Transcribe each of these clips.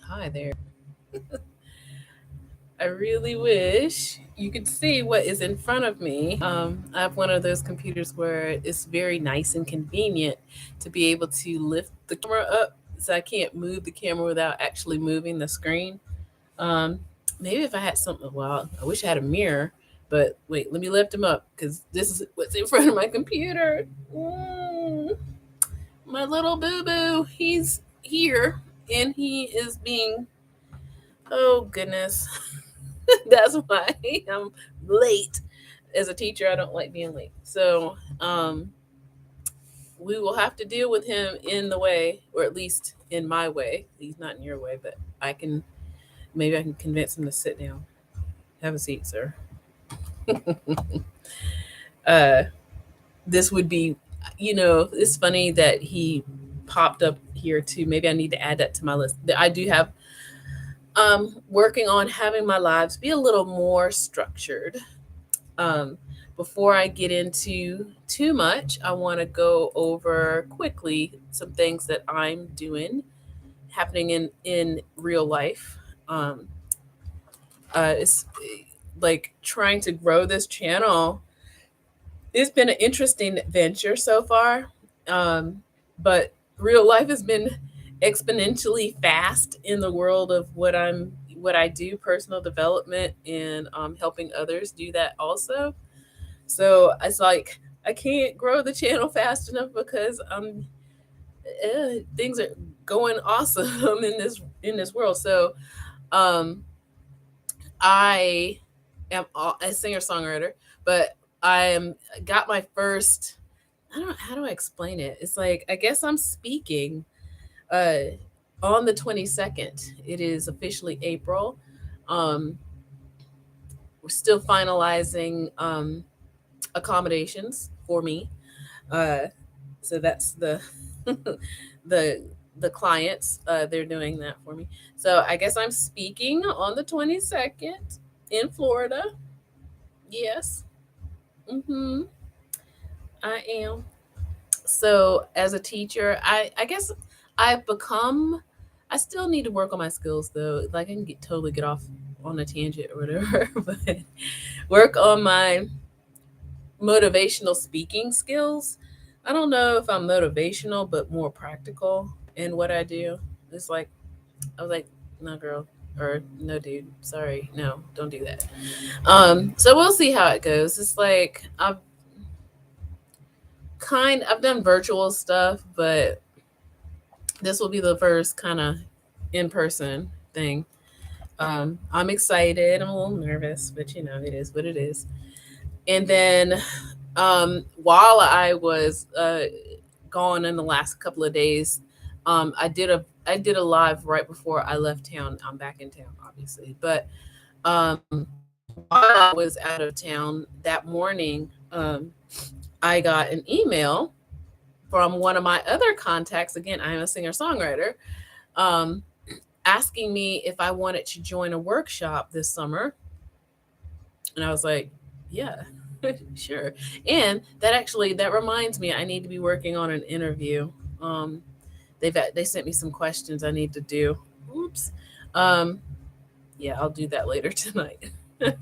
Hi there. I really wish you could see what is in front of me. I have one of those computers where it's very nice and convenient to be able to lift the camera up so I can't move the camera without actually moving the screen. Um, Maybe if I had something, well, I wish I had a mirror, but wait, let me lift him up because this is what's in front of my computer. My little boo boo, he's here and he is being, oh goodness. That's why I'm late. As a teacher, I don't like being late. So we will have to deal with him in the way, or at least in my way. He's not in your way, but maybe I can convince him to sit down. Have a seat, sir. Uh, this would be, it's funny that he popped up here too. Maybe I need to add that to my list. I do have working on having my lives be a little more structured. Um, Before I get into too much, I want to go over quickly some things that I'm doing happening in real life. Um, it's like trying to grow this channel. It's been an interesting adventure so far, um, but real life has been exponentially fast in the world of what I do, personal development, and helping others do that also. So it's like I can't grow the channel fast enough because things are going awesome in this world. So um, I am a singer songwriter, but I am got my first. I don't how do I explain it. It's like I guess I'm speaking uh, on the 22nd. It is officially April. Um, we're still finalizing accommodations for me. Uh, so that's the the clients. They're doing that for me. So I guess I'm speaking on the 22nd in Florida. Yes. Mm-hmm. I am. So as a teacher, I guess I've become. I still need to work on my skills though. Like I can totally get off on a tangent or whatever, but work on my motivational speaking skills. I don't know if I'm motivational, but more practical in what I do. It's like, I was like, no, girl, or no, dude, sorry, no, don't do that. So we'll see how it goes. It's like, I've done virtual stuff, but this will be the first kind of in person thing. I'm excited. I'm a little nervous, but it is what it is. And then while I was gone in the last couple of days, I did a live right before I left town. I'm back in town, obviously, but while I was out of town that morning, I got an email from one of my other contacts. Again, I am a singer songwriter, um, asking me if I wanted to join a workshop this summer, and I was like, yeah. Sure. And that reminds me I need to be working on an interview. Um they sent me some questions I need to do. Oops. Um yeah, I'll do that later tonight. But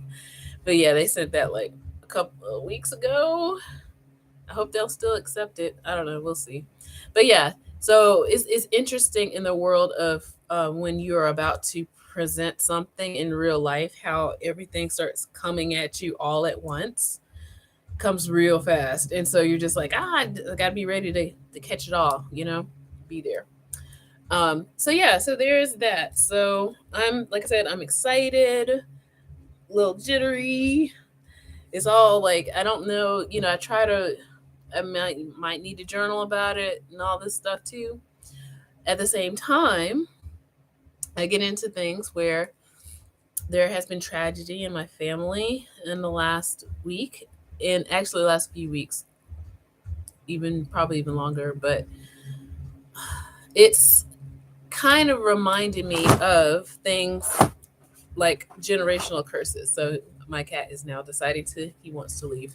yeah, they sent that like a couple of weeks ago. I hope they'll still accept it. I don't know, we'll see. But yeah, so it's interesting in the world of when you're about to present something in real life, how everything starts coming at you all at once, comes real fast. And so you're just like, I gotta be ready to catch it all, be there. So yeah, so there's that. So like I said, I'm excited, a little jittery. It's all like, I don't know, I might need to journal about it and all this stuff too. At the same time, I get into things where there has been tragedy in my family in the last week, and actually the last few weeks, even probably even longer, but it's kind of reminded me of things like generational curses. So my cat is now deciding he wants to leave.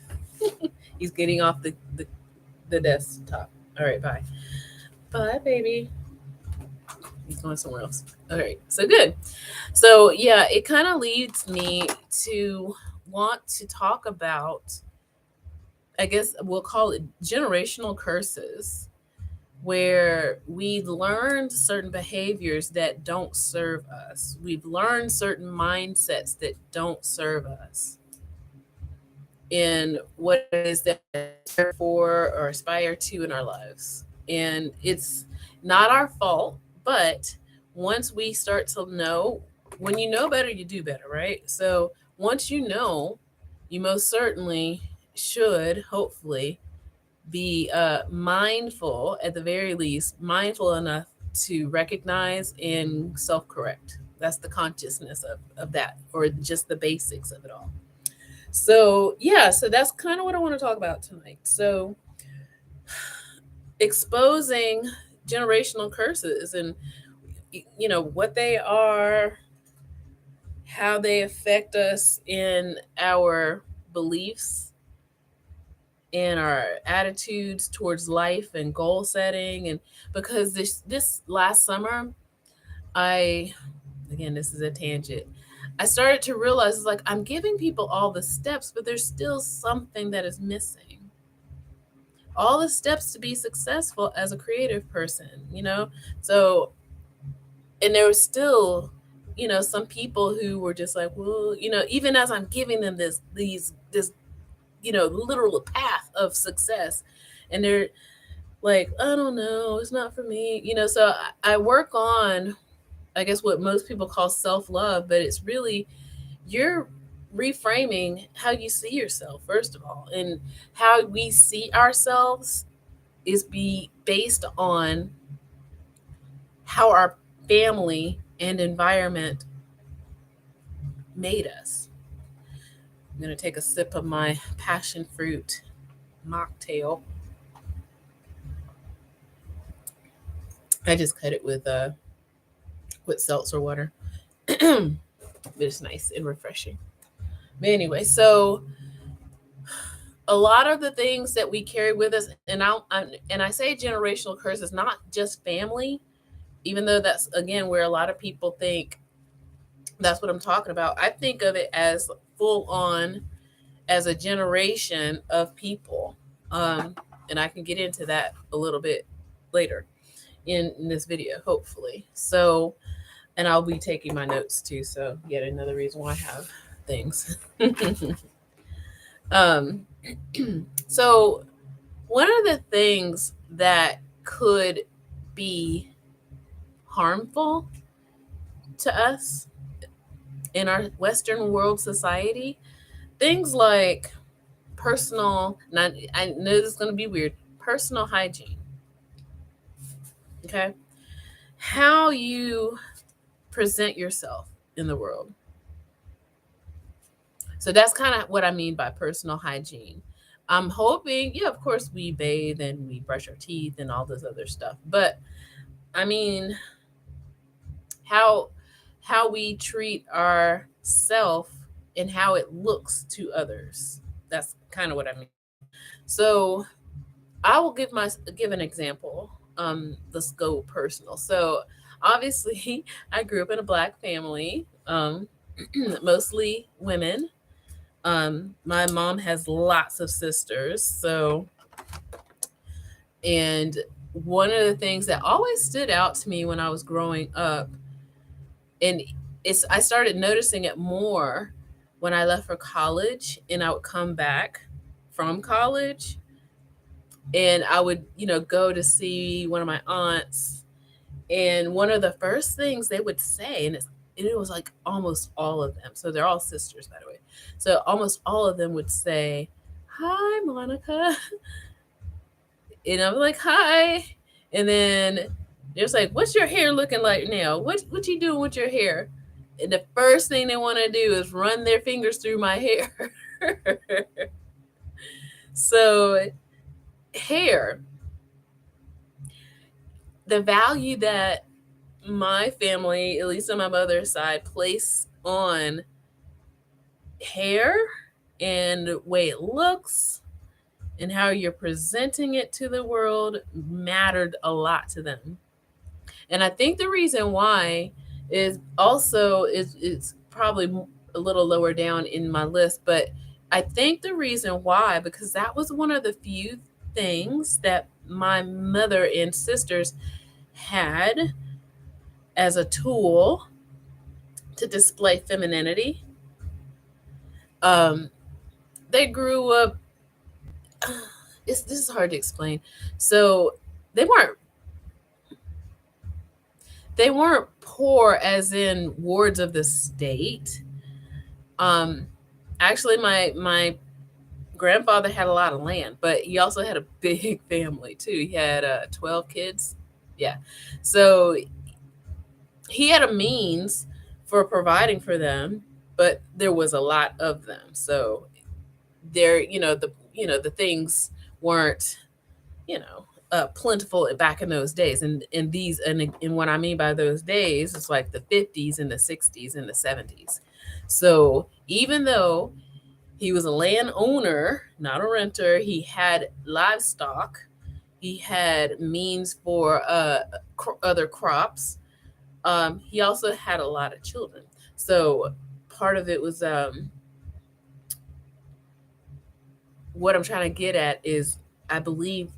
He's getting off the desktop. All right, bye. Bye, baby. He's going somewhere else. All right. So good. So yeah, it kind of leads me to want to talk about, I guess we'll call it generational curses, where we've learned certain behaviors that don't serve us. We've learned certain mindsets that don't serve us in what it is that we aspire for or aspire to in our lives. And it's not our fault, but once we start to know, when you know better, you do better, right? So once you know, you most certainly should, hopefully, be mindful, at the very least, mindful enough to recognize and self correct. That's the consciousness of that, or just the basics of it all. So, yeah, so that's kind of what I want to talk about tonight. So, exposing generational curses and, what they are, how they affect us in our beliefs, in our attitudes towards life and goal setting. And because this last summer, I again, this is a tangent. I started to realize it's like I'm giving people all the steps, but there's still something that is missing. All the steps to be successful as a creative person. So, and there was still, some people who were just like, well, even as I'm giving them this literal path of success, and they're like, I don't know, it's not for me. So I work on, I guess, what most people call self-love, but it's really, you're reframing how you see yourself, first of all. And how we see ourselves is based on how our family and environment made us. I'm going to take a sip of my passion fruit mocktail. I just cut it with seltzer water. But it's nice and refreshing. But anyway, so a lot of the things that we carry with us, and I say generational curses, not just family, even though that's again where a lot of people think that's what I'm talking about. I think of it as full on, as a generation of people, um, and I can get into that a little bit later in this video, hopefully. So, and I'll be taking my notes too. So, yet another reason why I have things. um, so, one of the things that could be harmful to us in our Western world society, things like personal, now I know this is going to be weird, personal hygiene. Okay. How you present yourself in the world. So that's kind of what I mean by personal hygiene. I'm hoping, yeah, of course, we bathe and we brush our teeth and all this other stuff. But I mean, how we treat ourself and how it looks to others. That's kind of what I mean. So I will give an example. Let's go personal. So obviously, I grew up in a Black family, mostly women. My mom has lots of sisters. So, and one of the things that always stood out to me when I was growing up, and I started noticing it more when I left for college, and I would come back from college, and I would, go to see one of my aunts, and one of the first things they would say, and it was like almost all of them. So they're all sisters, by the way. So almost all of them would say, "Hi, Monica," and I'm like, "Hi," and then they're like, "What's your hair looking like now? What you doing with your hair?" And the first thing they want to do is run their fingers through my hair. So hair, the value that my family, at least on my mother's side, place on hair and the way it looks and how you're presenting it to the world mattered a lot to them. And I think the reason why is also is it's probably a little lower down in my list, but I think the reason why, because that was one of the few things that my mother and sisters had as a tool to display femininity. Um, they grew up. This is hard to explain. So they weren't they weren't poor as in wards of the state. Um, actually, my grandfather had a lot of land, but he also had a big family too. He had 12 kids. Yeah, so he had a means for providing for them, but there was a lot of them. So there, the things weren't, plentiful back in those days. And what I mean by those days is like the 50s and the 60s and the 70s. So even though he was a landowner, not a renter, he had livestock, he had means for other crops. He also had a lot of children. So part of it was, what I'm trying to get at is, I believe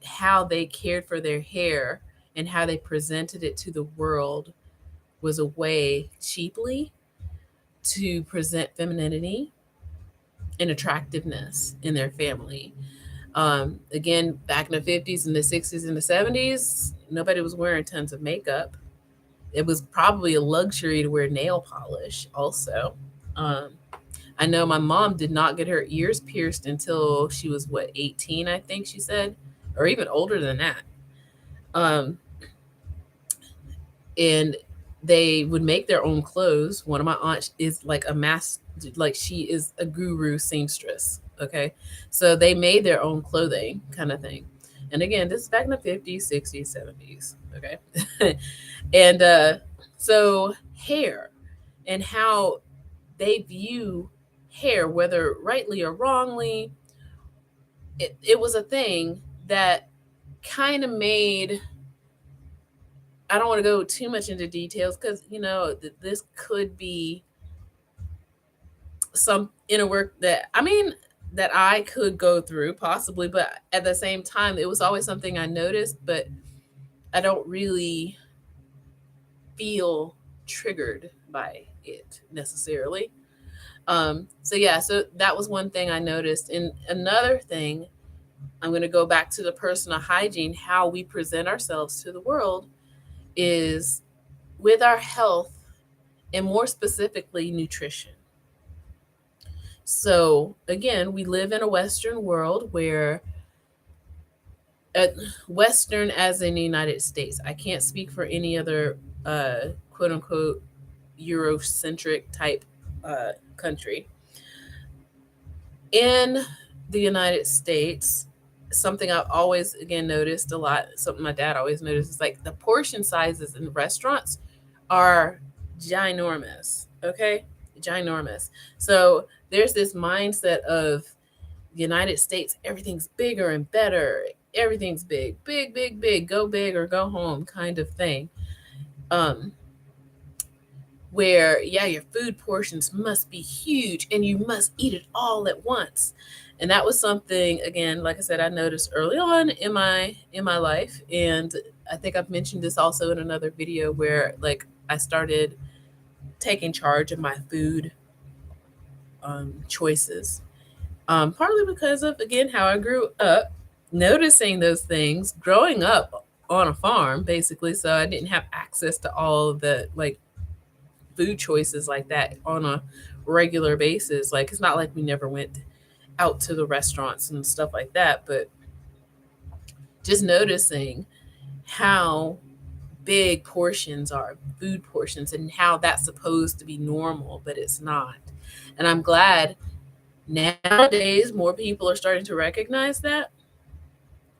how they cared for their hair and how they presented it to the world was a way cheaply to present femininity and attractiveness in their family. Again, back in the 50s and the 60s and the 70s, nobody was wearing tons of makeup. It was probably a luxury to wear nail polish also. Um, I know my mom did not get her ears pierced until she was, what, 18, I think she said, or even older than that. Um, and they would make their own clothes. One of my aunts is like like she is a guru seamstress. Okay. So they made their own clothing kind of thing. And again, this is back in the 50s, 60s, 70s. Okay. And so hair and how they view hair, whether rightly or wrongly, it was a thing that kind of made, I don't want to go too much into details because, this could be some inner work that, I mean, that I could go through possibly, but at the same time, it was always something I noticed, but I don't really feel triggered by it necessarily. So yeah, so that was one thing I noticed. And another thing, I'm going to go back to the personal hygiene, how we present ourselves to the world is with our health and more specifically nutrition. So again, we live in a Western world where Western as in the United States. I can't speak for any other quote unquote Eurocentric type country. In the United States, something I've always again noticed a lot, something my dad always noticed, is like the portion sizes in restaurants are ginormous. Okay, ginormous. So there's this mindset of the United States, everything's bigger and better. Everything's big, big, big, big. Go big or go home, kind of thing. Um, where yeah, your food portions must be huge and you must eat it all at once. And that was something, again, like I said, I noticed early on in my life. And I think I've mentioned this also in another video where like I started taking charge of my food choices. Partly because of, again, how I grew up, noticing those things, growing up on a farm, basically. So I didn't have access to all of the like food choices like that on a regular basis. Like, it's not like we never went out to the restaurants and stuff like that, but just noticing how big portions are, food portions, and how that's supposed to be normal, but it's not. And I'm glad nowadays more people are starting to recognize that.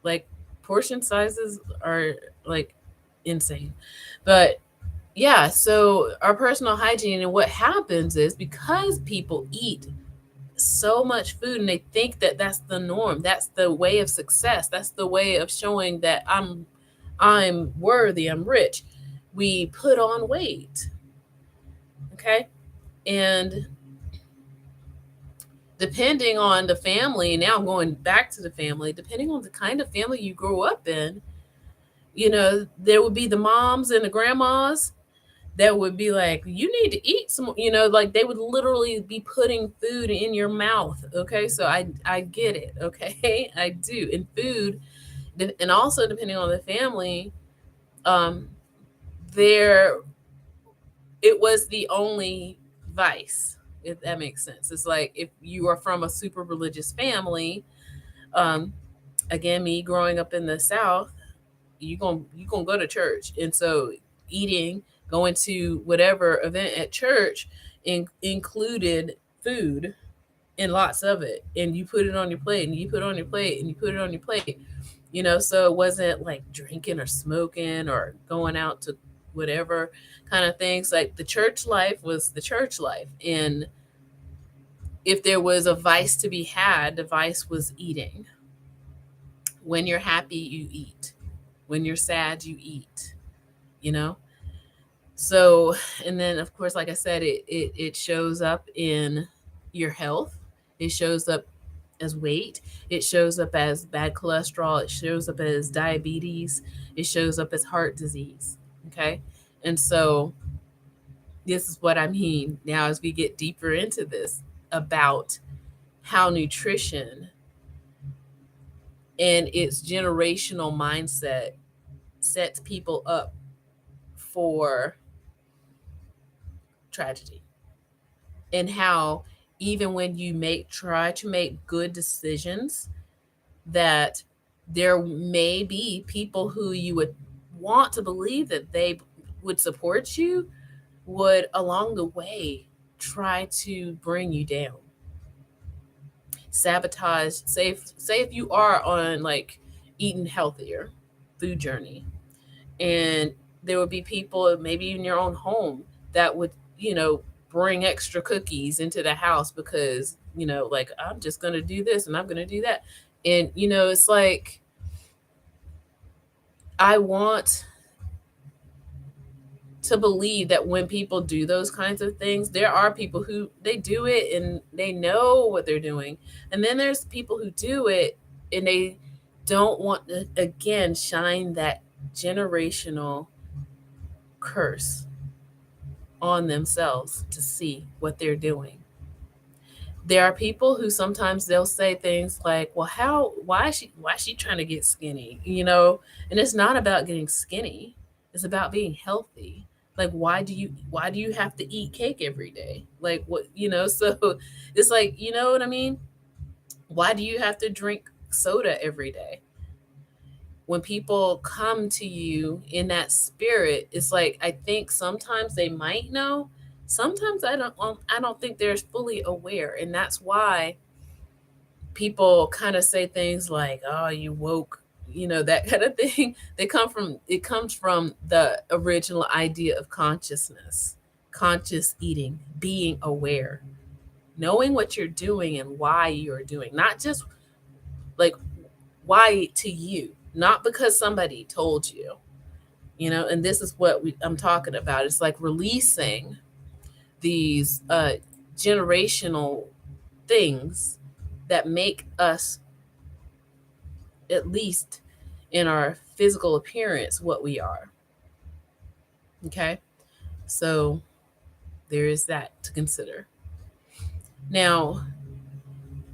Like, portion sizes are like insane. But yeah, so our personal hygiene, and what happens is because people eat so much food and they think that that's the norm, that's the way of success, that's the way of showing that I'm worthy, I'm rich. We put on weight. Okay. And depending on the family, now I'm going back to the family, depending on the kind of family you grew up in, there would be the moms and the grandmas that would be like, you need to eat some, like they would literally be putting food in your mouth. Okay. So I get it. Okay. I do. And food, and also depending on the family, um, there, it was the only vice, if that makes sense. It's like if you are from a super religious family, um, again, me growing up in the South, you gonna go to church, and so eating, going to whatever event at church, included food and lots of it, and you put it on your plate, and you put it on your plate, and you put it on your plate. So it wasn't like drinking or smoking or going out to whatever kind of things. Like the church life was the church life, and if there was a vice to be had, the vice was eating. When you're happy, you eat. When you're sad, you eat. you know so, and then of course, like I said, it shows up in your health. It shows up as weight. It shows up as bad cholesterol. It shows up as diabetes. It shows up as heart disease. Okay. And so this is what I mean now as we get deeper into this about how nutrition and its generational mindset sets people up for tragedy, and how even when you try to make good decisions, that there may be people who you would want to believe that they would support you, would along the way try to bring you down, sabotage. Say if you are on like eating healthier food journey, and there would be people maybe in your own home that would bring extra cookies into the house because like, I'm just going to do this and I'm going to do that. And it's like, I want to believe that when people do those kinds of things, there are people who they do it and they know what they're doing, and then there's people who do it and they don't want to again shine that generational curse on themselves to see what they're doing. There are people who sometimes they'll say things like, well, why is she trying to get skinny? And it's not about getting skinny. It's about being healthy. Like, why do you have to eat cake every day? Like, what, so it's like, you know what I mean? Why do you have to drink soda every day? When people come to you in that spirit, it's like, I think sometimes they might know, sometimes I don't think they're fully aware, and that's why people kind of say things like, oh, you woke, that kind of thing. It comes from the original idea of consciousness, conscious eating, being aware, knowing what you're doing and why you're doing, not just like why to you, not because somebody told you. And this is what I'm talking about. It's like releasing these generational things that make us, at least in our physical appearance, what we are. Okay. So there is that to consider. Now,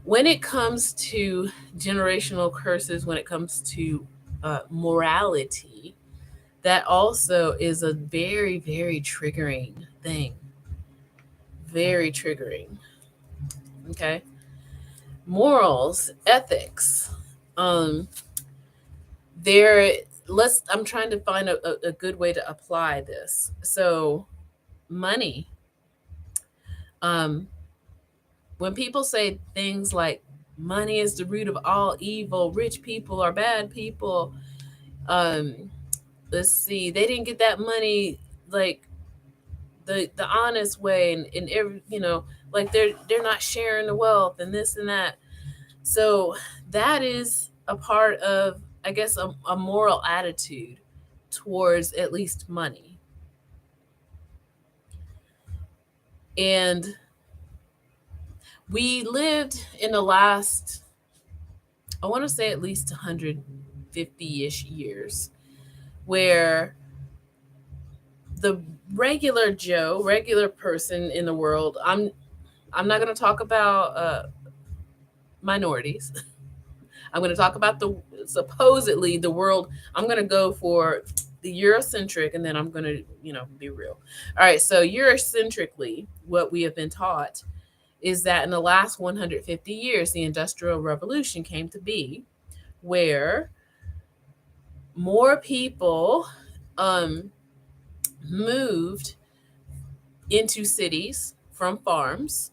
when it comes to generational curses, when it comes to morality, that also is a very, very triggering thing. Very triggering. Okay. Morals, ethics. Um, there, I'm trying to find a good way to apply this. So, money. Um, when people say things like money is the root of all evil, rich people are bad people, um, let's see, they didn't get that money like the honest way, and every like they're not sharing the wealth and this and that. So that is a part of, I guess, a moral attitude towards at least money. And we lived in the last, I want to say at least 150-ish years, where the regular Joe, regular person in the world, I'm not going to talk about minorities. I'm going to talk about the supposedly the world. I'm going to go for the Eurocentric, and then I'm going to, be real. All right, so Eurocentrically, what we have been taught is that in the last 150 years, the Industrial Revolution came to be, where more people moved into cities from farms,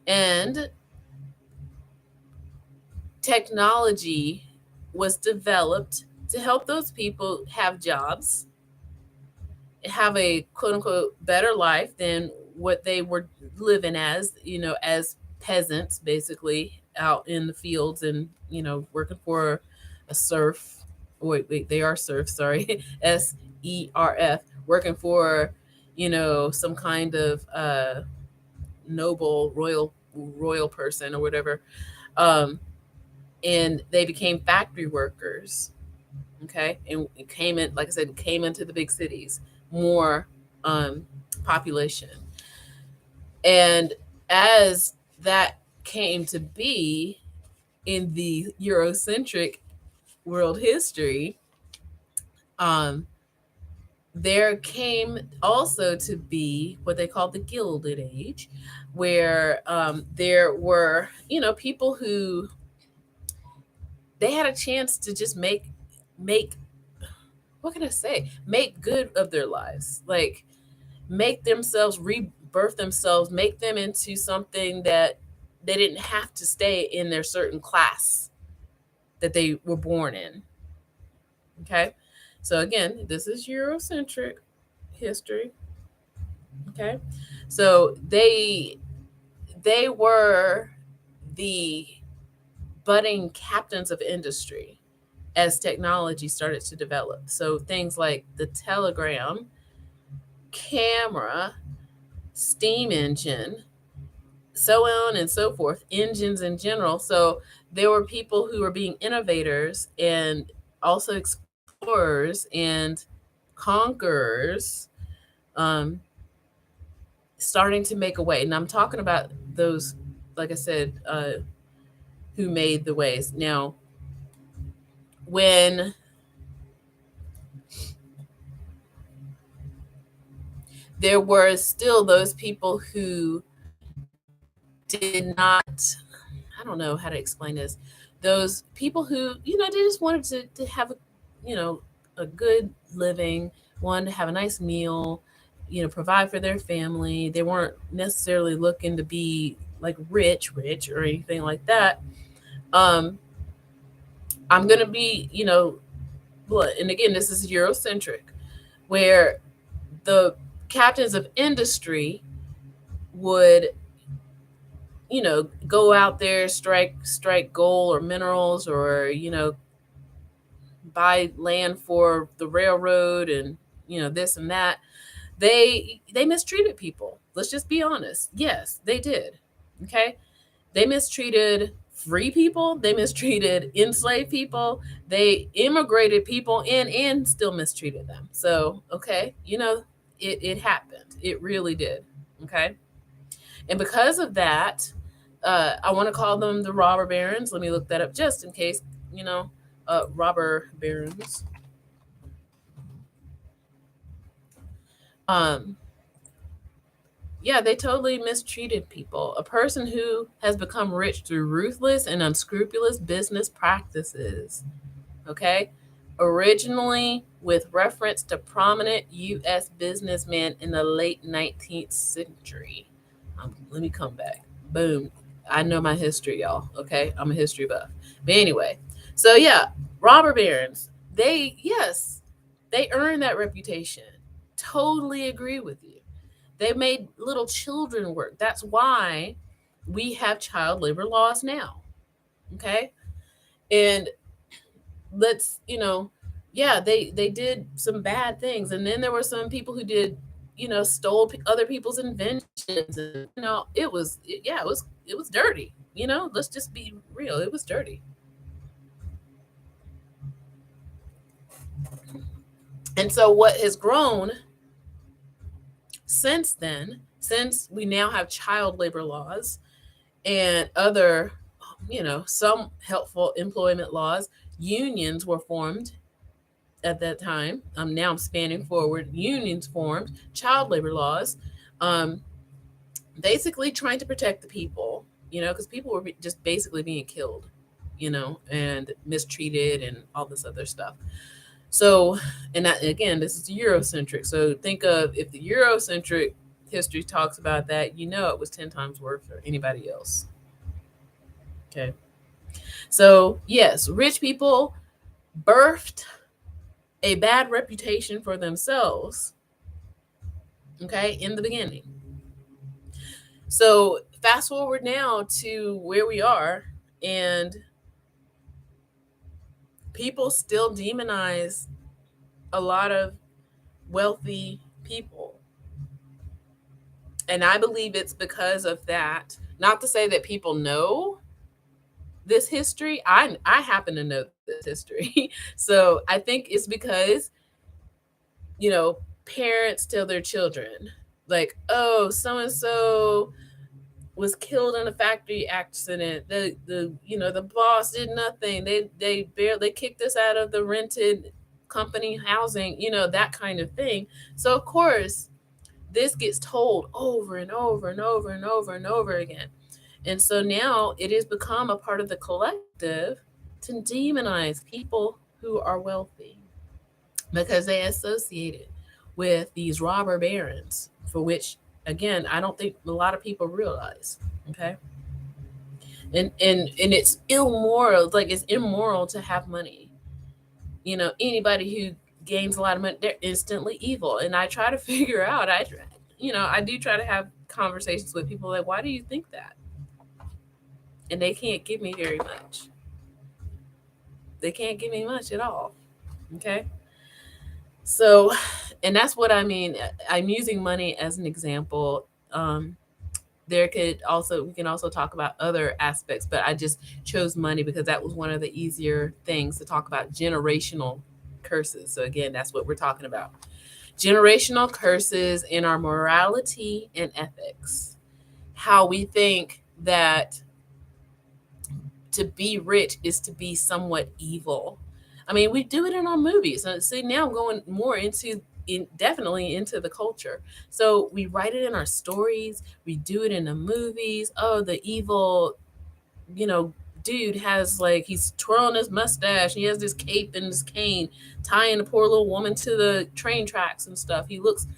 and technology was developed to help those people have jobs, have a quote unquote better life than what they were living as peasants, basically out in the fields and, working for a serf. Wait, they are serfs, sorry. SERF, working for, some kind of noble royal person or whatever. And they became factory workers. Okay. And it came in, like I said, came into the big cities, more population. And as that came to be in the Eurocentric world history, um, there came also to be what they call the Gilded Age, where there were, people who they had a chance to just make what can I say? Make good of their lives. Like, make themselves rebirth themselves, make them into something that they didn't have to stay in their certain class that they were born in. Okay. So again, this is Eurocentric history. Okay. So they were the budding captains of industry as technology started to develop. So things like the telegram, camera, steam engine, so on and so forth, engines in general. So there were people who were being innovators and also explorers and conquerors, um, starting to make a way. And I'm talking about those, like I said, who made the ways. Now, when there were still those people who did not, I don't know how to explain this, those people who, they just wanted to have a good living, wanted to have a nice meal, provide for their family. They weren't necessarily looking to be like rich or anything like that. I'm gonna be, and again, this is Eurocentric, where the captains of industry would, go out there, strike gold or minerals, or, buy land for the railroad, and, this and that. They mistreated people. Let's just be honest. Yes, they did. Okay. They mistreated free people. They mistreated enslaved people. They immigrated people in and still mistreated them. So, okay, it happened. It really did. Okay. And because of that, I want to call them the robber barons. Let me look that up just in case, robber barons. Um, yeah, they totally mistreated people. A person who has become rich through ruthless and unscrupulous business practices. Okay. Originally, with reference to prominent U.S. businessmen in the late 19th century. Let me come back. Boom. I know my history, y'all. Okay. I'm a history buff. But anyway, so yeah, robber barons, yes, they earned that reputation. Totally agree with you. They made little children work. That's why we have child labor laws now. Okay. And let's, yeah, they did some bad things, and then there were some people who did, stole other people's inventions, and yeah, it was dirty. Let's just be real, it was dirty. And so what has grown since then, since we now have child labor laws and other, some helpful employment laws, unions were formed at that time. Now I'm spanning forward. Unions formed, child labor laws, um, basically trying to protect the people, because people were just basically being killed, and mistreated and all this other stuff. So, and that, again, this is Eurocentric. So think of, if the Eurocentric history talks about that, it was 10 times worse for anybody else. Okay. So, yes, rich people birthed a bad reputation for themselves, okay, in the beginning. So, fast forward now to where we are, and people still demonize a lot of wealthy people. And I believe it's because of that. Not to say that people know this history. I happen to know this history. So I think it's because, parents tell their children, like, oh, so and so was killed in a factory accident. The boss did nothing. They kicked us out of the rented company housing, that kind of thing. So of course, this gets told over and over and over and over and over again. And so now it has become a part of the collective to demonize people who are wealthy because they associate it with these robber barons, for which, again, I don't think a lot of people realize. Okay. And it's immoral, like it's immoral to have money. Anybody who gains a lot of money, they're instantly evil. And I try to figure out, I do try to have conversations with people like, why do you think that? And they can't give me very much. They can't give me much at all. Okay. So, and that's what I mean. I'm using money as an example. We can also talk about other aspects, but I just chose money because that was one of the easier things to talk about: generational curses. So again, that's what we're talking about: generational curses in our morality and ethics. How we think that to be rich is to be somewhat evil. I mean, we do it in our movies. See, now I'm going more definitely into the culture. So we write it in our stories. We do it in the movies. Oh, the evil, you know, dude has, like, he's twirling his mustache. He has this cape and this cane, tying the poor little woman to the train tracks and stuff. He looks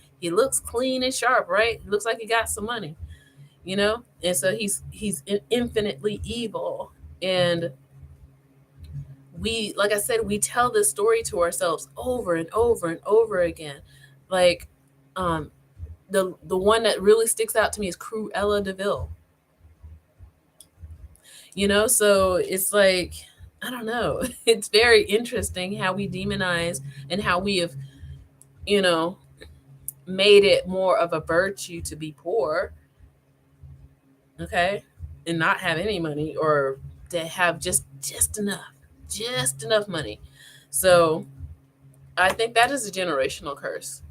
clean and sharp, right? He looks like he got some money, and so he's infinitely evil. And we, like I said, we tell this story to ourselves over and over and over again. Like, um the one that really sticks out to me is Cruella de Vil. So it's like, I don't know. It's very interesting how we demonize and how we have, you know made it more of a virtue to be poor, okay, and not have any money, or to have just enough money. So I think that is a generational curse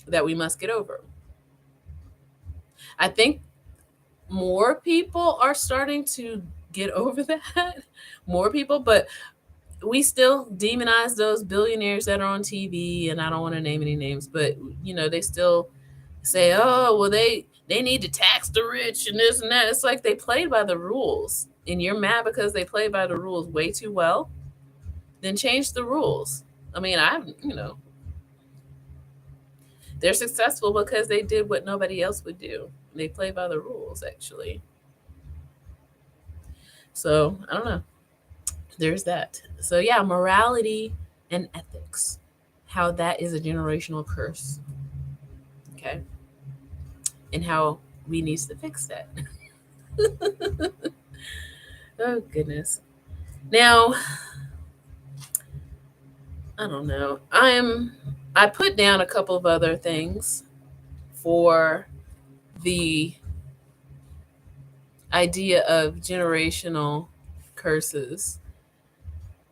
that we must get over. I think more people are starting to get over that. More people, but we still demonize those billionaires that are on TV, and I don't want to name any names, but they still say, "Oh, well, they need to tax the rich and this and that." It's like they played by the rules, and you're mad because they played by the rules way too well. Then change the rules. I mean, they're successful because they did what nobody else would do. They play by the rules, actually. So I don't know. There's that. So yeah, morality and ethics, how that is a generational curse. Okay. And how we need to fix that. Oh goodness. Now, I don't know. I put down a couple of other things for the idea of generational curses.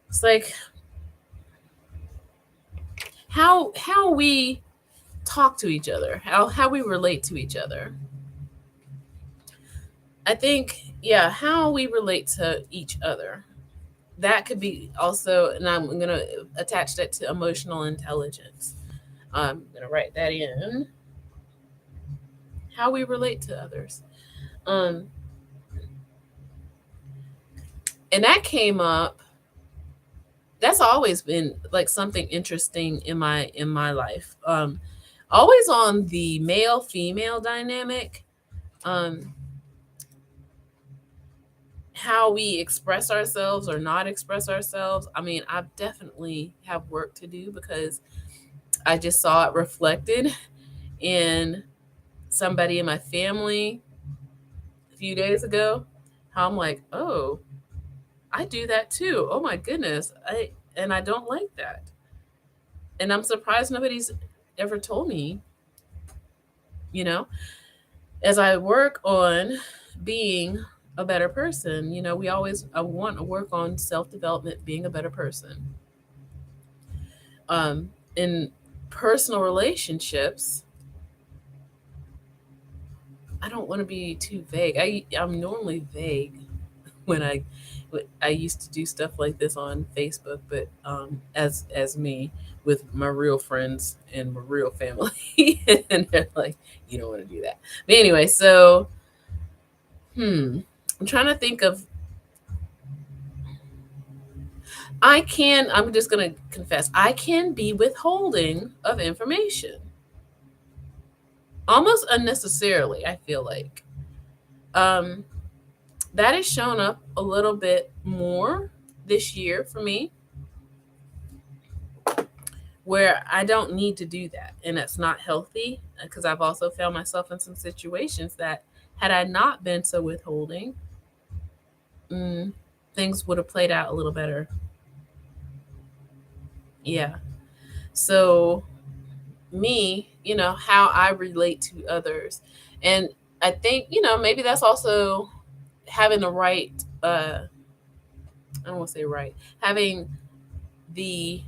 It's like how we talk to each other, how we relate to each other. I think, yeah, how we relate to each other. That could be also, and I'm going to attach that to emotional intelligence. I'm going to write that in. How we relate to others. Um, and that came up. That's always been like something interesting in my life. Always on the male female dynamic. Um, how we express ourselves or not express ourselves. I mean, I definitely have work to do because I just saw it reflected in somebody in my family a few days ago. How I'm like, oh, I do that too. Oh my goodness. I don't like that. And I'm surprised nobody's ever told me, you know, as I work on being a better person. I want to work on self-development, being a better person. In personal relationships, I don't want to be too vague. I'm normally vague when I used to do stuff like this on Facebook, but as me with my real friends and my real family, and they're like, you don't want to do that. But anyway, so I'm trying to think of. I'm just gonna confess, I can be withholding of information almost unnecessarily. I feel like um, that has shown up a little bit more this year for me, where I don't need to do that. And that's not healthy because I've also found myself in some situations that had I not been so withholding, mm, things would have played out a little better. Yeah. So, me, how I relate to others. And I think, maybe that's also having the right, I don't want to say right, having the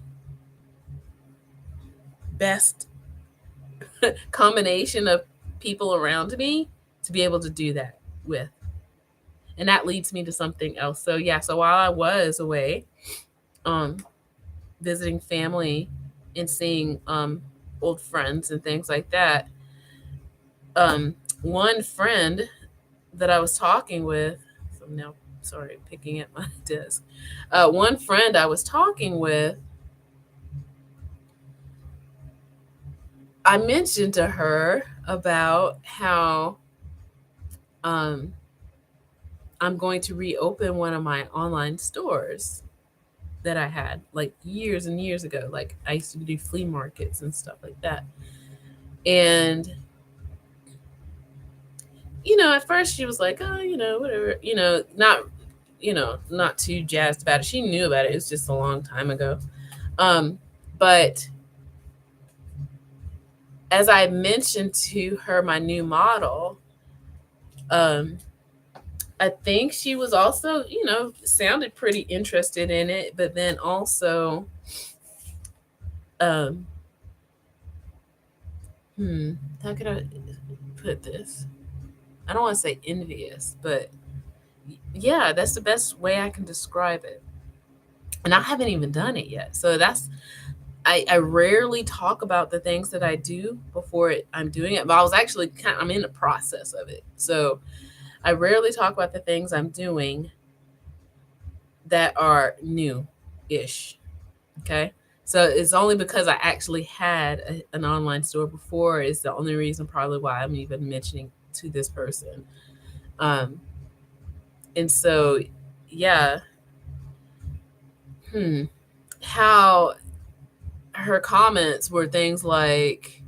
best combination of people around me to be able to do that with. And that leads me to something else. So yeah, so while I was away, um, visiting family and seeing old friends and things like that, one friend that I was talking with, so now sorry, picking at my desk. One friend I was talking with, I mentioned to her about how um, I'm going to reopen one of my online stores that I had like years and years ago. Like I used to do flea markets and stuff like that. And, at first she was like, oh, whatever, not too jazzed about it. She knew about it. It was just a long time ago. But as I mentioned to her my new model, um, I think she was also, sounded pretty interested in it, but then also, um, how could I put this? I don't want to say envious, but yeah, that's the best way I can describe it. And I haven't even done it yet. So I rarely talk about the things that I do before I'm doing it, but I'm in the process of it. So I rarely talk about the things I'm doing that are new ish. Okay. So it's only because I actually had an online store before is the only reason probably why I'm even mentioning to this person. Um, and so, yeah, how her comments were things like,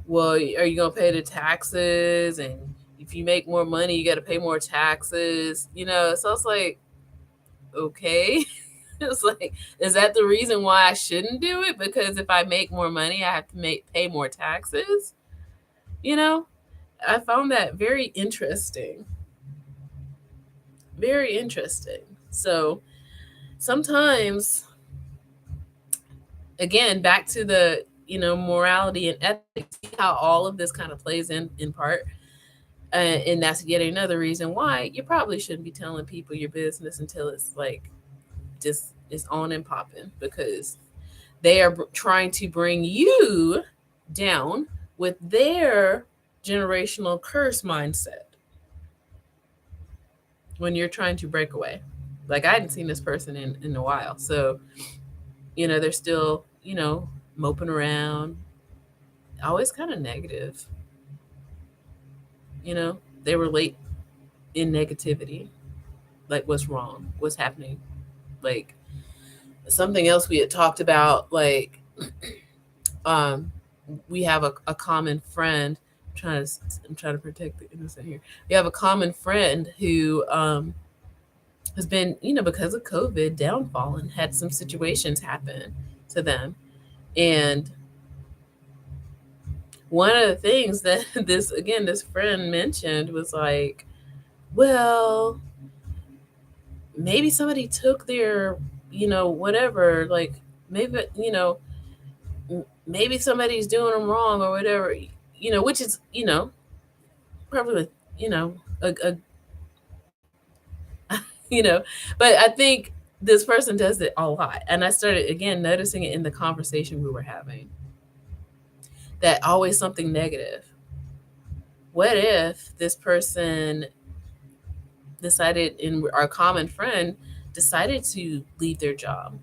well, are you going to pay the taxes? And if you make more money, you got to pay more taxes, So it's like, okay. It's like, is that the reason why I shouldn't do it? Because if I make more money, I have to pay more taxes. You know, I found that very interesting. Very interesting. So sometimes, again, back to the morality and ethics, see how all of this kind of plays in part. And that's yet another reason why you probably shouldn't be telling people your business until it's like just is on and popping, because they are trying to bring you down with their generational curse mindset when you're trying to break away. Like, I hadn't seen this person in a while. So, they're still, moping around, always kind of negative. They relate in negativity. Like, what's wrong? What's happening? Like, something else we had talked about, like, um, we have a common friend. I'm trying to protect the innocent here. We have a common friend who has been, because of COVID, downfall and had some situations happen to them. And one of the things that this friend mentioned was like, well, maybe somebody took their, whatever, like, maybe, maybe somebody's doing them wrong or whatever, which is, probably, a but I think this person does it a lot. And I started, again, noticing it in the conversation we were having, that always something negative. What if this person decided, in our common friend, decided to leave their job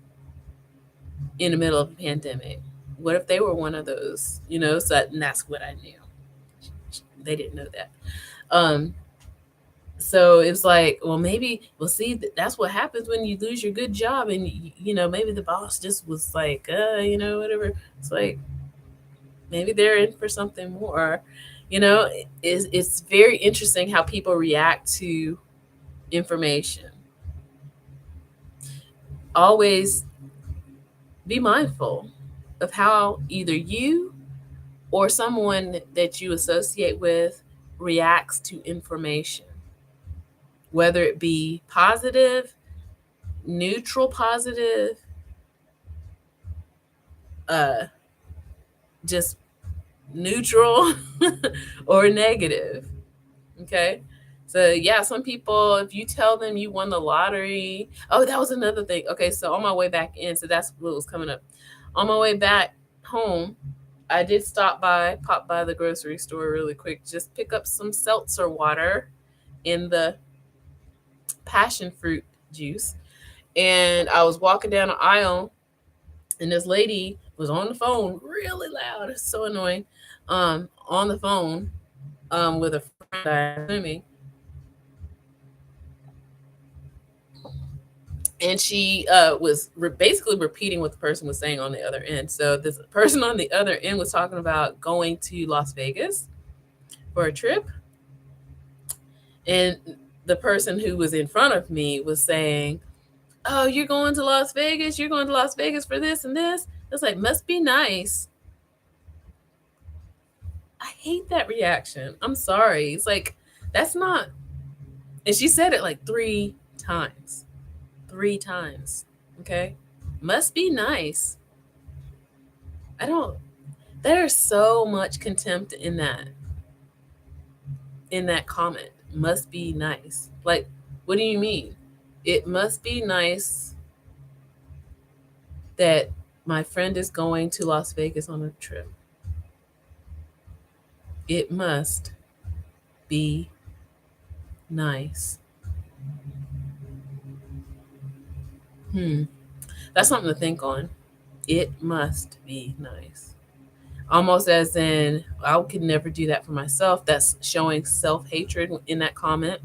in the middle of a pandemic? What if they were one of those, and that's what I knew. They didn't know that. So it's like, well, maybe we'll see. That's what happens when you lose your good job, and maybe the boss just was like, whatever. It's like, maybe they're in for something more. It's very interesting how people react to information. Always be mindful of how either you or someone that you associate with reacts to information, whether it be positive, neutral, positive, just neutral, or negative. Okay. So yeah, some people, if you tell them you won the lottery, oh, that was another thing. Okay, so on my way back in, so that's what was coming up. On my way back home, I did pop by the grocery store really quick, just pick up some seltzer water in the passion fruit juice. And I was walking down the aisle, and this lady was on the phone really loud. It's so annoying. On the phone, with a friend, I'm assuming. And she was basically repeating what the person was saying on the other end. So this person on the other end was talking about going to Las Vegas for a trip. And the person who was in front of me was saying, oh, you're going to Las Vegas? You're going to Las Vegas for this and this? It's like, must be nice. I hate that reaction. I'm sorry. It's like, that's not. And she said it like 3 times. 3 times. Okay? Must be nice. I don't. There's so much contempt in that comment. Must be nice. Like, what do you mean? It must be nice that my friend is going to Las Vegas on a trip. It must be nice. That's something to think on. It must be nice. Almost as in, I could never do that for myself. That's showing self-hatred in that comment.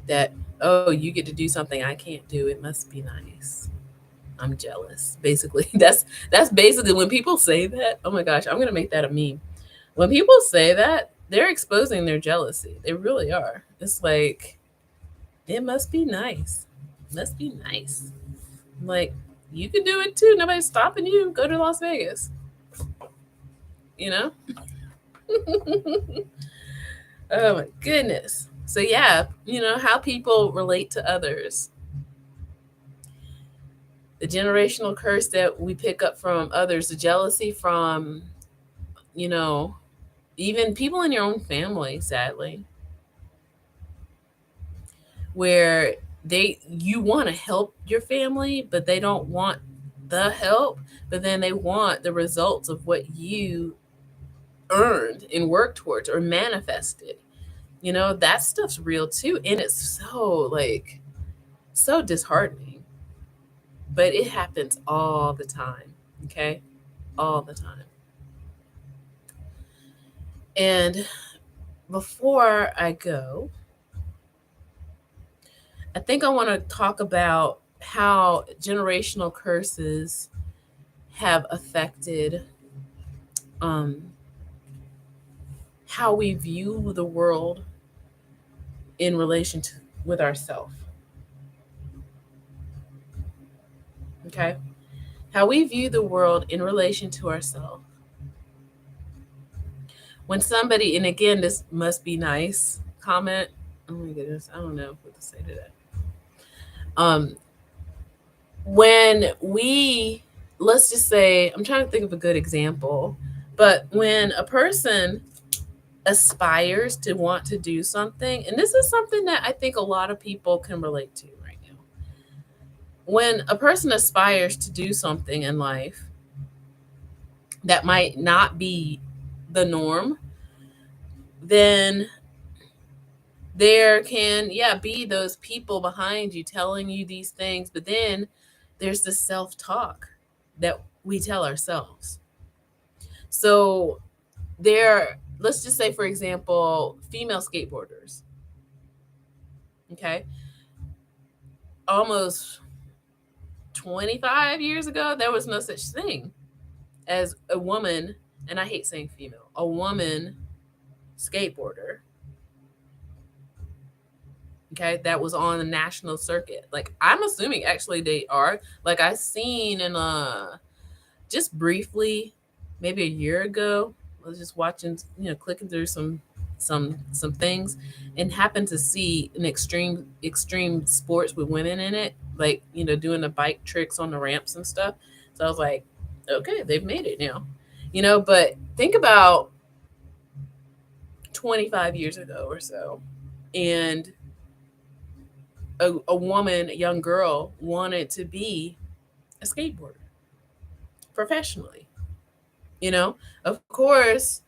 That, oh, you get to do something I can't do. It must be nice. I'm jealous. Basically, that's basically when people say that. Oh my gosh, I'm gonna make that a meme. When people say that, they're exposing their jealousy. They really are. It's like, it must be nice. Must be nice. Like, you can do it too. Nobody's stopping you. Go to Las Vegas. You know? Oh my goodness. So yeah, how people relate to others. The generational curse that we pick up from others, the jealousy from, you know, even people in your own family, sadly, where you want to help your family, but they don't want the help, but then they want the results of what you earned and worked towards or manifested. That stuff's real too. And it's so disheartening. But it happens all the time. Okay? All the time. And before I go, I think I want to talk about how generational curses have affected how we view the world in relation to with ourselves. Okay? How we view the world in relation to ourselves. When somebody, and again, this must be nice comment. Oh my goodness, I don't know what to say to that. When we, let's just say, I'm trying to think of a good example, but when a person aspires to want to do something, and this is something that I think a lot of people can relate to right now. When a person aspires to do something in life that might not be the norm, then there can, be those people behind you telling you these things, but then there's the self-talk that we tell ourselves. So let's just say, for example, female skateboarders. Okay. Almost 25 years ago, there was no such thing as a woman, and I hate saying female, a woman skateboarder. Okay, that was on the national circuit. Like, I'm assuming actually they are. Like, I seen in just briefly, maybe a year ago, I was just watching, clicking through some things, and happened to see an extreme sports with women in it, like, doing the bike tricks on the ramps and stuff. So I was like, okay, they've made it now. But think about 25 years ago or so, and a woman, a young girl, wanted to be a skateboarder professionally. Of course,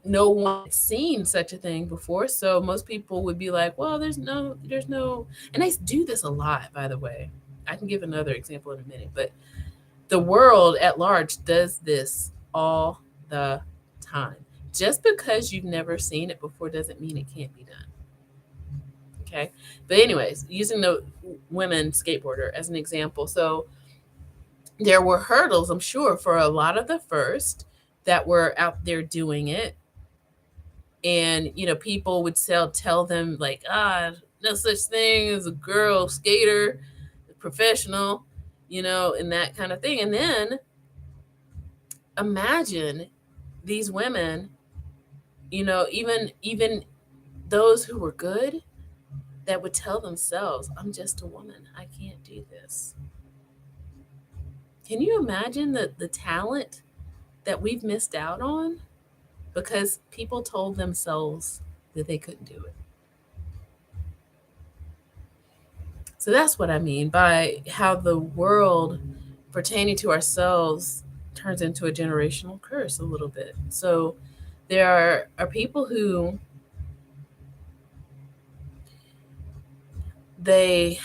no one had seen such a thing before, so most people would be like, well, there's no, and they do this a lot, by the way. I can give another example in a minute, but the world at large does this all the time. Just because you've never seen it before doesn't mean it can't be done. Okay. But anyways, using the women skateboarder as an example. So there were hurdles, I'm sure, for a lot of the first that were out there doing it. And, people would tell them like, no such thing as a girl skater, professional, and that kind of thing. And then imagine these women, even those who were good, that would tell themselves, I'm just a woman, I can't do this. Can you imagine the talent that we've missed out on because people told themselves that they couldn't do it? So that's what I mean by how the world pertaining to ourselves turns into a generational curse a little bit. So there are people who they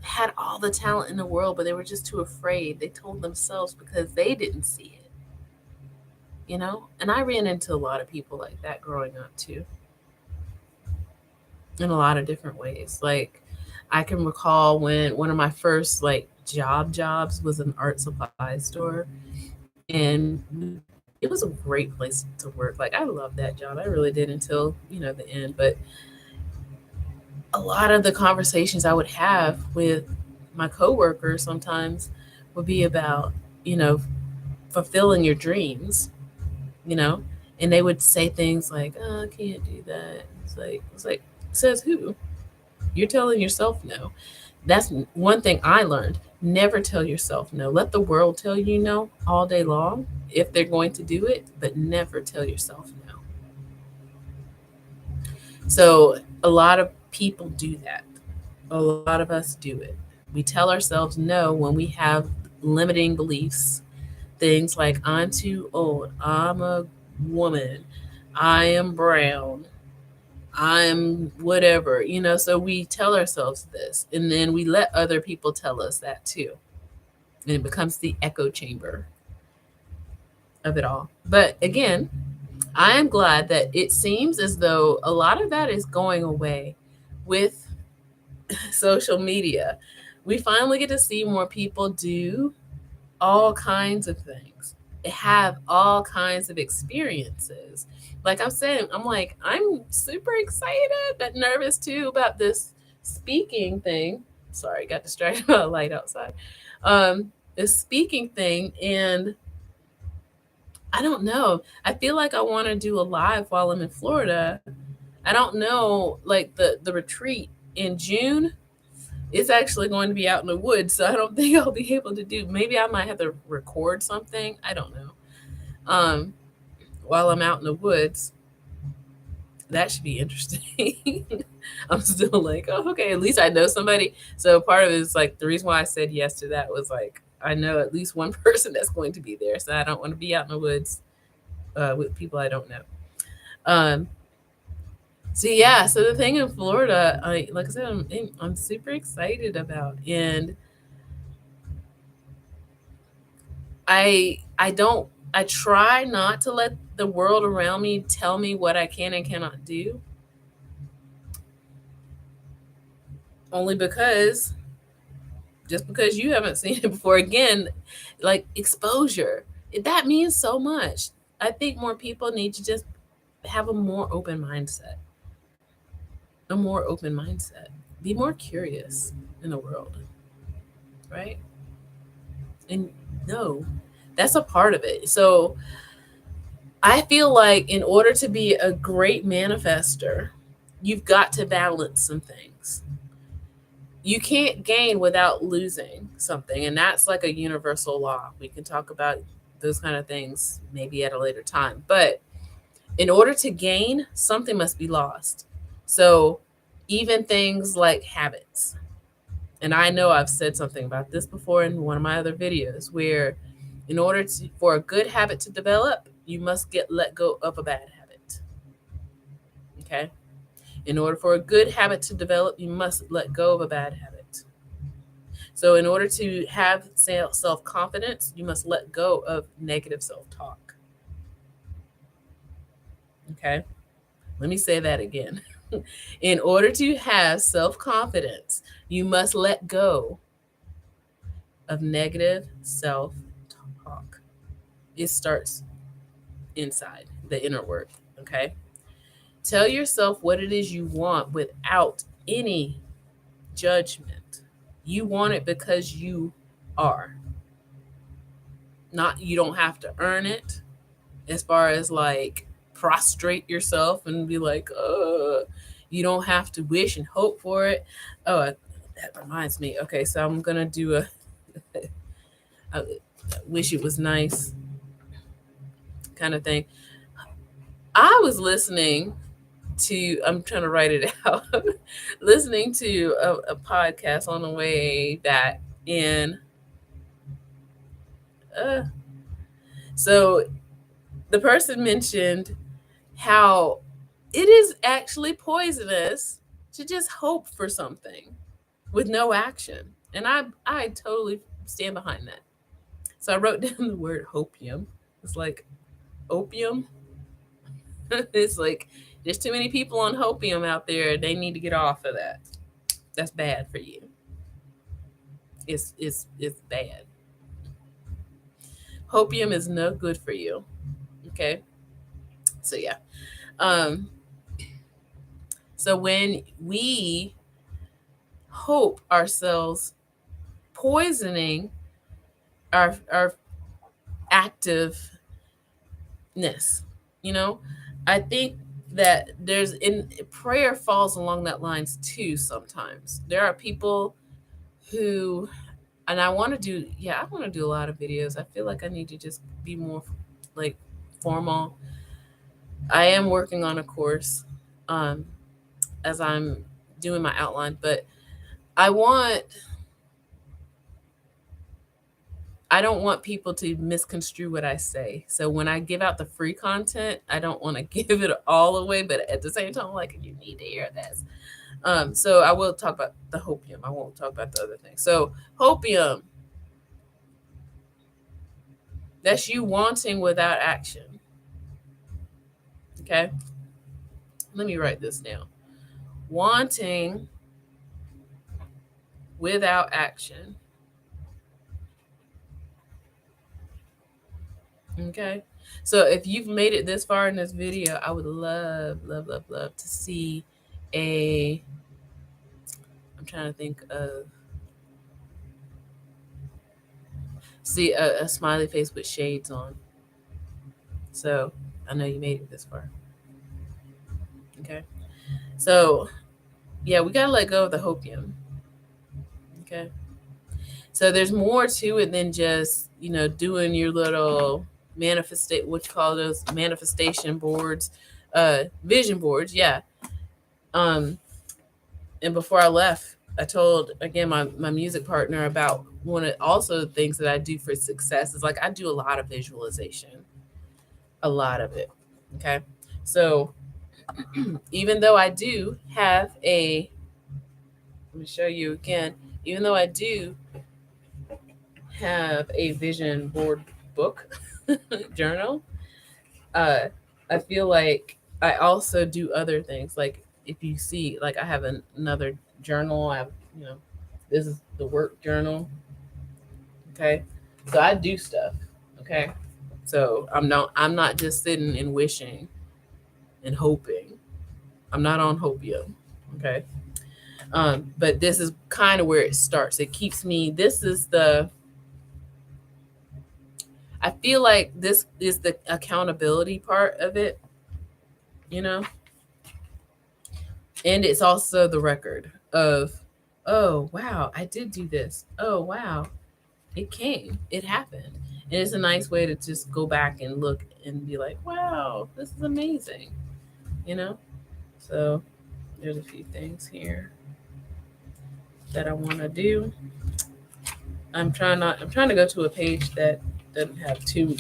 had all the talent in the world, but they were just too afraid. They told themselves because they didn't see it. And I ran into a lot of people like that growing up too, in a lot of different ways. Like, I can recall when one of my first jobs was an art supply store, and it was a great place to work. Like, I loved that job. I really did until, the end. But a lot of the conversations I would have with my coworkers sometimes would be about, you know, fulfilling your dreams, you know, and they would say things like, "Oh, I can't do that." It's like, says who? You're telling yourself no. That's one thing I learned. Never tell yourself no. Let the world tell you no all day long if they're going to do it, but never tell yourself no. So a lot of people do that. A lot of us do it. We tell ourselves no when we have limiting beliefs. Things like, I'm too old, I'm a woman, I am brown, I'm whatever, you know. So we tell ourselves this, and then we let other people tell us that too. And it becomes the echo chamber of it all. But again, I am glad that it seems as though a lot of that is going away with social media. We finally get to see more people do all kinds of things, have all kinds of experiences. Like I'm saying, I'm like, I'm super excited, but nervous too about this speaking thing. Sorry, got distracted by a light outside. This speaking thing, and I don't know. I feel like I want to do a live while I'm in Florida. I don't know, like the retreat in June is actually going to be out in the woods, so I don't think I'll be able to do. Maybe I might have to record something. I don't know. While I'm out in the woods, that should be interesting. I'm still like, oh, okay. At least I know somebody. So part of it is like the reason why I said yes to that was like I know at least one person that's going to be there, so I don't want to be out in the woods with people I don't know. Um, so yeah, so the thing in Florida, like I said, I'm super excited about, and I don't I try not to let the world around me tell me what I can and cannot do, only because just because you haven't seen it before, again, like exposure, that means so much. I think more people need to just have a more open mindset. A more open mindset. Be more curious in the world, right? And no, that's a part of it. So I feel like in order to be a great manifester, you've got to balance some things. You can't gain without losing something, and that's like a universal law. We can talk about those kind of things maybe at a later time. But in order to gain, something must be lost. So even things like habits. And I know I've said something about this before in one of my other videos where in order for a good habit to develop, you must let go of a bad habit. Okay? In order for a good habit to develop, you must let go of a bad habit. So, in order to have self confidence, you must let go of negative self talk. Okay? Let me say that again. In order to have self confidence, you must let go of negative self talk. It starts inside, the inner work. Okay? Tell yourself what it is you want without any judgment. You want it because you are. Not, you don't have to earn it, as far as like prostrate yourself and be like, you don't have to wish and hope for it. Oh, that reminds me. Okay, so I'm gonna do I wish it was nice kind of thing. I was listening to, I'm trying to write it out, listening to a podcast on the way back in. Uh, so the person mentioned how it is actually poisonous to just hope for something with no action. And I totally stand behind that. So I wrote down the word hopium. It's like opium. It's like there's too many people on hopium out there. They need to get off of that. That's bad for you. It's bad. Hopium is no good for you. Okay. So yeah. Um So when we hope ourselves poisoning our activeness, you know, I think that there's in prayer falls along that lines too. Sometimes there are people who, and I want to do, yeah, I want to do a lot of videos. I feel like I need to just be more like formal. I am working on a course um as I'm doing my outline, but I want I don't want people to misconstrue what I say. So when I give out the free content, I don't want to give it all away, but at the same time, like, you need to hear this. So I will talk about the hopium. I won't talk about the other thing. So hopium, that's you wanting without action. Okay. Let me write this down. Wanting without action. Okay. So if you've made it this far in this video, I would love, love, love, love to see a, I'm trying to think of, see a smiley face with shades on. So I know you made it this far. Okay. So yeah, we gotta let go of the hopium. Okay. So there's more to it than just, doing your little what you call those manifestation boards, vision boards. Yeah. Um, and before I left, I told again my music partner about one of also the things that I do for success is like I do a lot of visualization, a lot of it. Okay. So even though I do have let me show you again, even though I do have a vision board book journal, I feel like I also do other things. Like if you see, like I have another journal. I have, this is the work journal. Okay, so I do stuff. Okay, so I'm not just sitting and wishing and hoping. I'm not on hopium. Okay, but this is kind of where it starts. It keeps me. This is the. I feel like this is the accountability part of it. You know, and it's also the record of, oh wow, I did do this. Oh wow, it happened. And it's a nice way to just go back and look and be like, wow, this is amazing. you know so there's a few things here that I want to do. I'm trying to go to a page that doesn't have too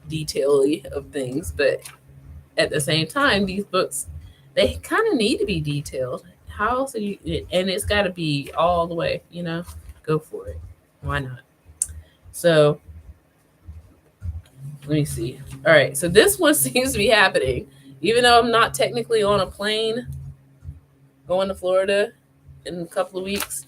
detail-y of things, but at the same time, these books, they kind of need to be detailed. How else are you? And it's got to be all the way. Go for it. Why not? So let me see. All right. So this one seems to be happening, even though I'm not technically on a plane going to Florida in a couple of weeks.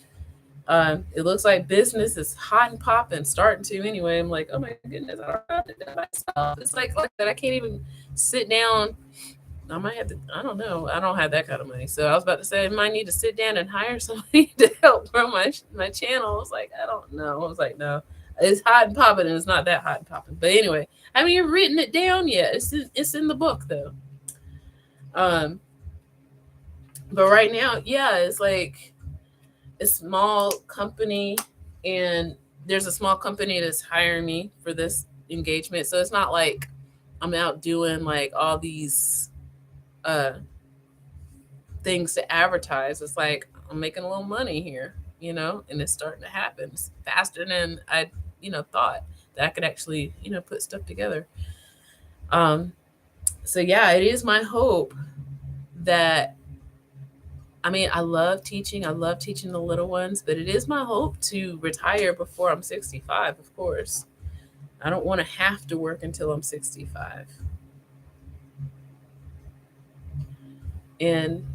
It looks like business is hot and popping, starting to anyway. I'm like, oh my goodness, I don't have to do it myself. It's like that. I can't even sit down. I might have to. I don't know. I don't have that kind of money. So I was about to say I might need to sit down and hire somebody to help run my channel. I was like, I don't know. I was like, no, it's hot and popping, and it's not that hot and popping. But anyway, I haven't even written it down yet. It's in the book though. But right now, yeah, it's like a small company, and there's a small company that's hiring me for this engagement. So it's not like I'm out doing like all these things to advertise. It's like I'm making a little money here, and it's starting to happen. It's faster than I, thought that I could actually, put stuff together. So yeah, it is my hope that, I love teaching. I love teaching the little ones, but it is my hope to retire before I'm 65, of course. I don't want to have to work until I'm 65. And,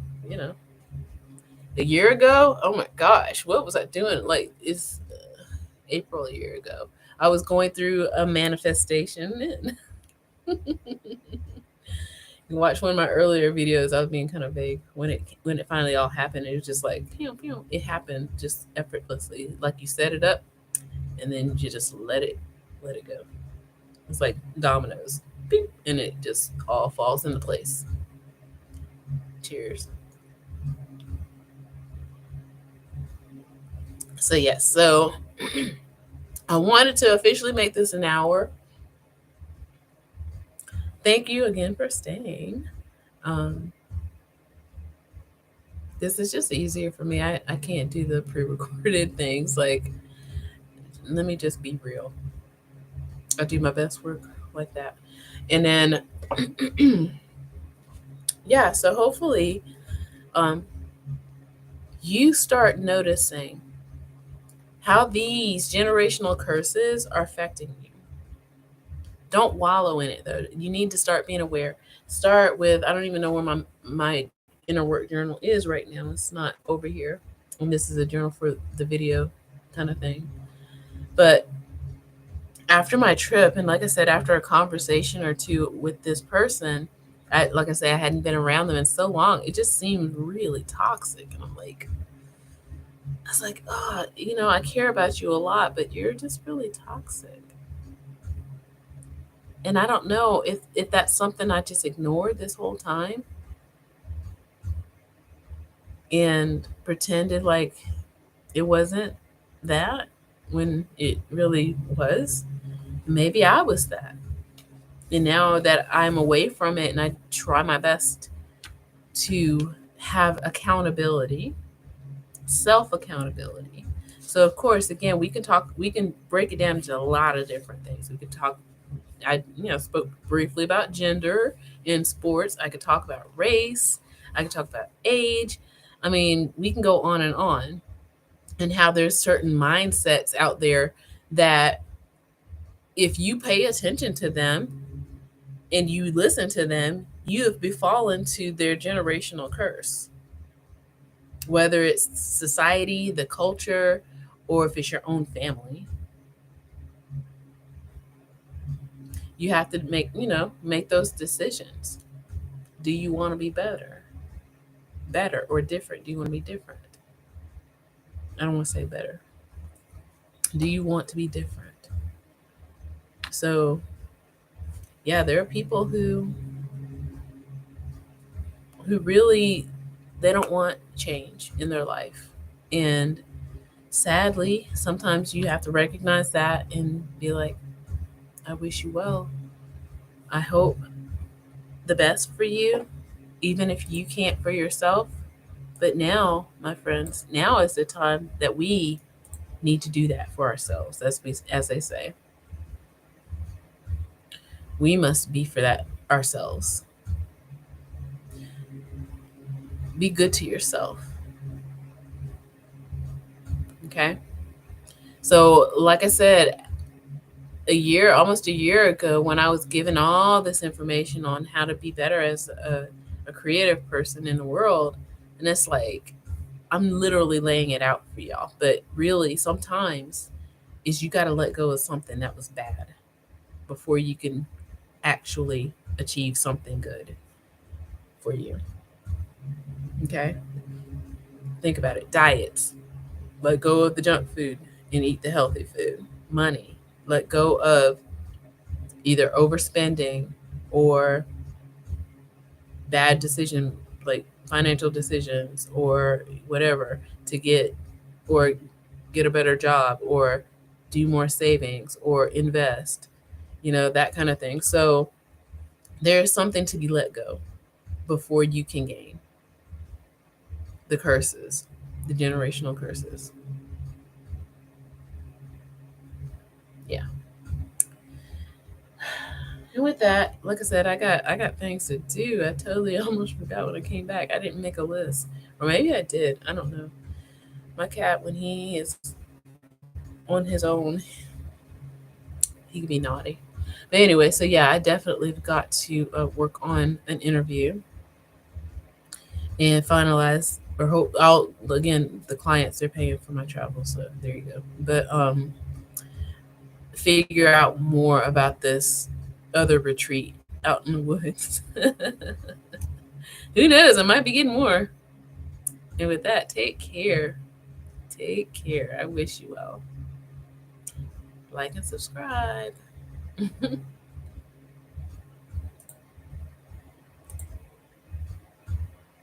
a year ago, oh my gosh, what was I doing? Like, it's April a year ago. I was going through a manifestation. You watch one of my earlier videos, I was being kind of vague. When it finally all happened, it was just like, it happened just effortlessly. Like you set it up and then you just let it go. It's like dominoes. Beep, and it just all falls into place. Cheers. So yes, so I wanted to officially make this an hour. Thank you again for staying. This is just easier for me. I can't do the pre-recorded things. Like, let me just be real. I do my best work like that. And then yeah, so hopefully you start noticing how these generational curses are affecting you. Don't wallow in it though. You need to start being aware. Start with, I don't even know where my inner work journal is right now. It's not over here. And this is a journal for the video kind of thing. But after my trip, and like I said, after a conversation or two with this person, like I say, I hadn't been around them in so long. It just seemed really toxic. And I was like, oh, I care about you a lot, but you're just really toxic. And I don't know if that's something I just ignored this whole time and pretended like it wasn't that when it really was. Maybe I was that. And now that I'm away from it and I try my best to have accountability, self-accountability. So of course, again, we can break it down into a lot of different things. We could talk, I spoke briefly about gender in sports. I could talk about race. I could talk about age. I mean, we can go on, and how there's certain mindsets out there that if you pay attention to them and you listen to them, you have befallen to their generational curse. Whether it's society, the culture, or if it's your own family. You have to make those decisions. Do you want to be better or different? Do you want to be different? I don't want to say better. Do you want to be different? So yeah, there are people who really, they don't want change in their life. And sadly, sometimes you have to recognize that and be like, I wish you well. I hope the best for you, even if you can't for yourself. But now, my friends, now is the time that we need to do that for ourselves, as they say. We must be for that ourselves. Be good to yourself. Okay? So, like I said, almost a year ago, when I was given all this information on how to be better as a creative person in the world, and it's like, I'm literally laying it out for y'all. But really, sometimes is you got to let go of something that was bad before you can actually achieve something good for you. Okay? Think about it. Diets. Let go of the junk food and eat the healthy food. Money. Let go of either overspending or bad decision, like financial decisions or whatever, to get a better job or do more savings or invest, that kind of thing. So there's something to be let go before you can gain the curses, the generational curses. Yeah. And with that, like I said, I got things to do. I totally almost forgot when I came back. I didn't make a list. Or maybe I did. I don't know. My cat, when he is on his own, he can be naughty. But anyway, so yeah, I definitely got to work on an interview and finalize, or hope again, the clients are paying for my travel, so there you go. But figure out more about this other retreat out in the woods. Who knows? I might be getting more. And with that, take care. Take care. I wish you well. Like and subscribe.